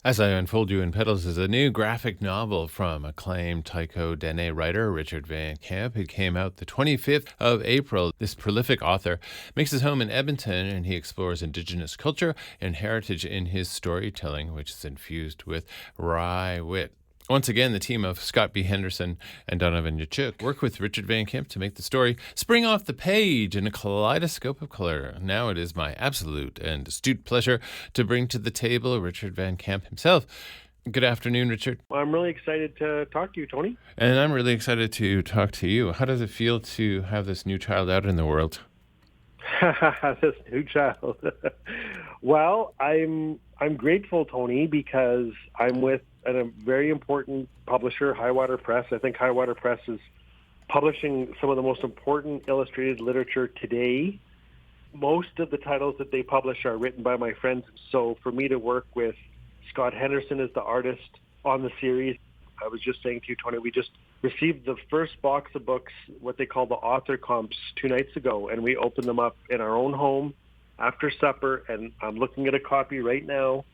As I Unfold You in Petals is a new graphic novel from acclaimed taiko Dene writer Richard Van Camp. It came out the 25th of April. This prolific author makes his home in Edmonton, and he explores Indigenous culture and heritage in his storytelling, which is infused with wry wit. Once again, the team of Scott B. Henderson and Donovan Yaciuk work with Richard Van Camp to make the story spring off the page in a kaleidoscope of color. Now it is my absolute and astute pleasure to bring to the table Richard Van Camp himself. Good afternoon, Richard. Well, I'm really excited to talk to you, Tony. And I'm really excited to talk to you. How does it feel to have this new child out in the world? This new child. Well, I'm grateful, Tony, because I'm with a very important publisher, Highwater Press. I think Highwater Press is publishing some of the most important illustrated literature today. Most of the titles that they publish are written by my friends. So for me to work with Scott Henderson as the artist on the series, I was just saying to you, Tony, we just received the first box of books, what they call the author comps, 2 nights ago, and we opened them up in our own home after supper, and I'm looking at a copy right now,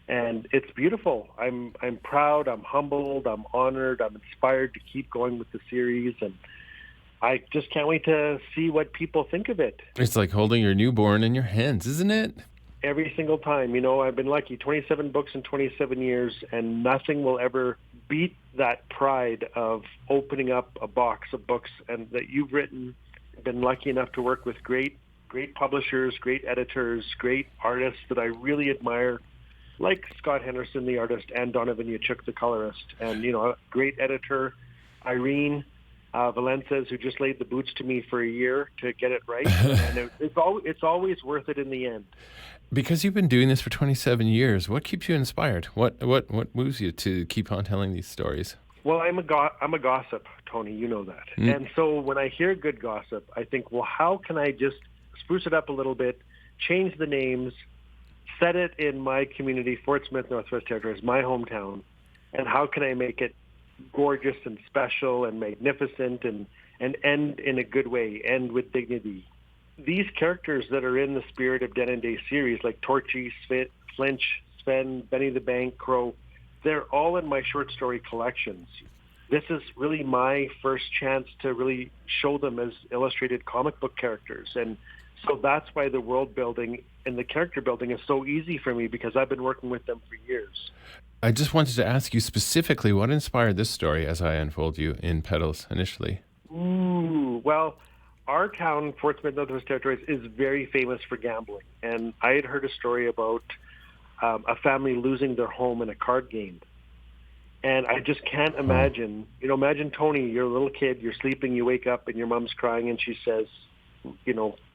and it's beautiful. I'm proud, I'm humbled, I'm honored, I'm inspired to keep going with the series, and I just can't wait to see what people think of it. It's like holding your newborn in your hands, isn't it? Every single time. You know, I've been lucky, 27 books in 27 years, and nothing will ever beat that pride of opening up a box of books and that you've written. Been lucky enough to work with great publishers, great editors, great artists that I really admire, like Scott Henderson, the artist, and Donovan Yaciuk, the colorist. And, you know, a great editor, 𝘼 𝙍𝙬𝙘𝙝, who just laid the boots to me for a year to get it right. And it's always worth it in the end. Because you've been doing this for 27 years, what keeps you inspired? What moves you to keep on telling these stories? Well, I'm a gossip, Tony. You know that. And so when I hear good gossip, I think, well, how can I just spruce it up a little bit, change the names, set it in my community, Fort Smith, Northwest Territories, my hometown, and how can I make it gorgeous and special and magnificent and end in a good way, end with dignity? These characters that are in the Spirit of Denendeh series, like Torchy, Flinch, Sven, Benny the Bank, Crow, they're all in my short story collections. This is really my first chance to really show them as illustrated comic book characters. And so that's why the world building and the character building is so easy for me, because I've been working with them for years. I just wanted to ask you specifically, what inspired this story, As I Unfold You in Petals, initially? Well, our town, Fort Smith, Northwest Territories, is very famous for gambling. And I had heard a story about a family losing their home in a card game. And I just can't imagine, imagine, Tony, you're a little kid, you're sleeping, you wake up and your mom's crying and she says,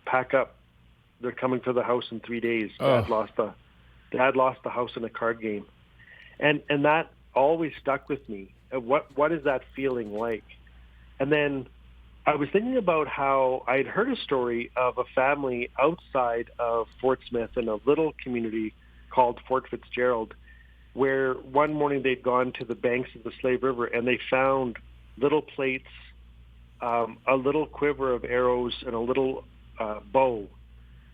pack up. They're coming for the house in 3 days. Dad lost the house in a card game. And that always stuck with me. What is that feeling like? And then I was thinking about how I'd heard a story of a family outside of Fort Smith in a little community called Fort Fitzgerald, where one morning they'd gone to the banks of the Slave River and they found little plates, a little quiver of arrows, and a little bow.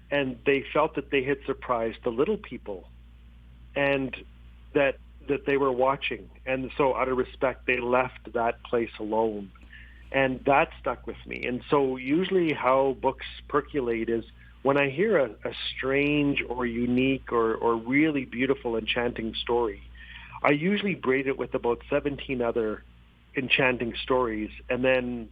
And they felt that they had surprised the little people and that they were watching. And so out of respect, they left that place alone. And that stuck with me. And so usually how books percolate is when I hear a strange or unique or really beautiful, enchanting story, I usually braid it with about 17 other enchanting stories. And then,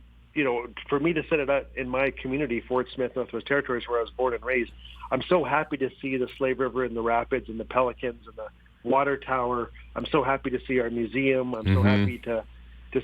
for me to set it up in my community, Fort Smith, Northwest Territories, where I was born and raised, I'm so happy to see the Slave River and the rapids and the pelicans and the water tower. I'm so happy to see our museum. I'm so happy to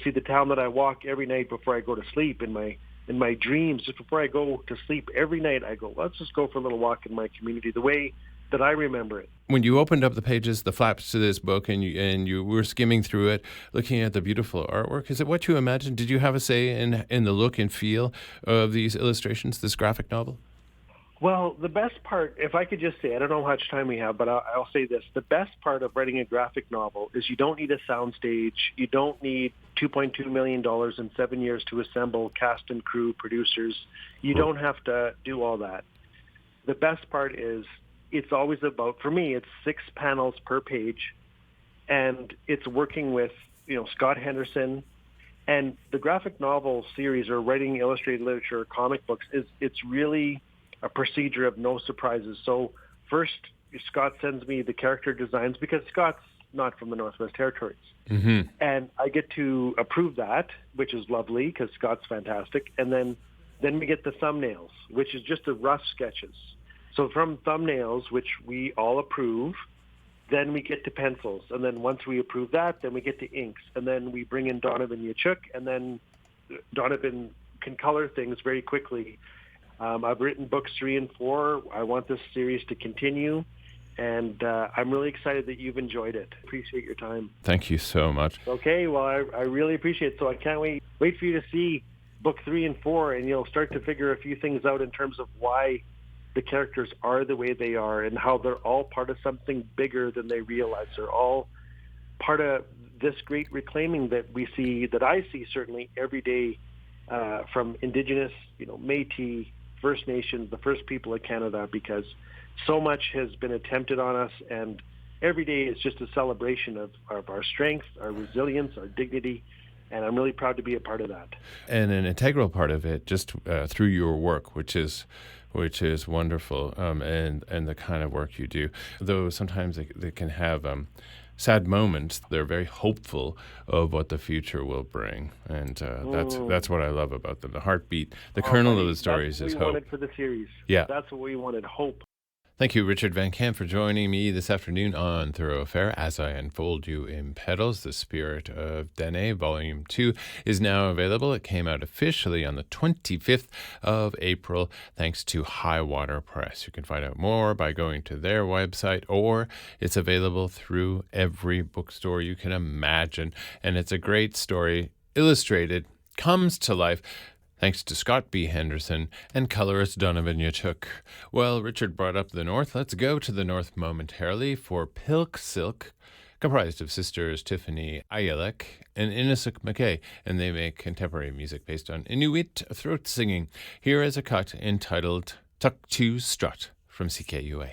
see the town that I walk every night before I go to sleep. In my dreams, just before I go to sleep every night, I go, let's just go for a little walk in my community, the way that I remember it. When you opened up the pages, the flaps to this book, and you were skimming through it, looking at the beautiful artwork, is it what you imagined? Did you have a say in the look and feel of these illustrations, this graphic novel? Well, the best part, if I could just say, I don't know how much time we have, but I'll say this. The best part of writing a graphic novel is you don't need a soundstage. You don't need $2.2 million in 7 years to assemble cast and crew, producers. You don't have to do all that. The best part is it's always about, for me, it's 6 panels per page. and it's working with, Scott Henderson. And the graphic novel series, or writing illustrated literature or comic books, it's really a procedure of no surprises. So first, Scott sends me the character designs because Scott's not from the Northwest Territories. Mm-hmm. And I get to approve that, which is lovely because Scott's fantastic. And then we get the thumbnails, which is just the rough sketches. So from thumbnails, which we all approve, then we get to pencils. And then once we approve that, then we get to inks. And then we bring in Donovan Yaciuk, and then Donovan can color things very quickly. I've written books 3 and 4. I want this series to continue. And I'm really excited that you've enjoyed it. Appreciate your time. Thank you so much. Okay, well, I really appreciate it. So I can't wait for you to see book 3 and 4, and you'll start to figure a few things out in terms of why the characters are the way they are and how they're all part of something bigger than they realize. They're all part of this great reclaiming that we see, that I see certainly every day, from Indigenous, Métis, First Nations, the First People of Canada, because so much has been attempted on us, and every day is just a celebration of our strength, our resilience, our dignity, and I'm really proud to be a part of that. And an integral part of it, just through your work, which is wonderful, and the kind of work you do. Though sometimes they can have sad moments, they're very hopeful of what the future will bring, and that's what I love about them. The heartbeat, the kernel of the stories is hope. That's what we wanted for the series. Yeah, that's what we wanted, hope. Thank you, Richard Van Camp, for joining me this afternoon on Thoroughfare as I unfold you in petals. The Spirit of Dene, Volume 2, is now available. It came out officially on the 25th of April, thanks to Highwater Press. You can find out more by going to their website, or it's available through every bookstore you can imagine. And it's a great story, illustrated, comes to life, thanks to Scott B. Henderson and colorist Donovan Yaciuk. Well, Richard brought up the North. Let's go to the North momentarily for 𝚘𝙀𝙘𝙝𝙖𝙧𝙙, comprised of sisters Tiffany Ayalek and 𝘍𝙀𝙘𝙖𝙧𝙀, and they make contemporary music based on Inuit throat singing. Here is a cut entitled 𝚘𝙀𝙘𝙝𝙀 from CKUA.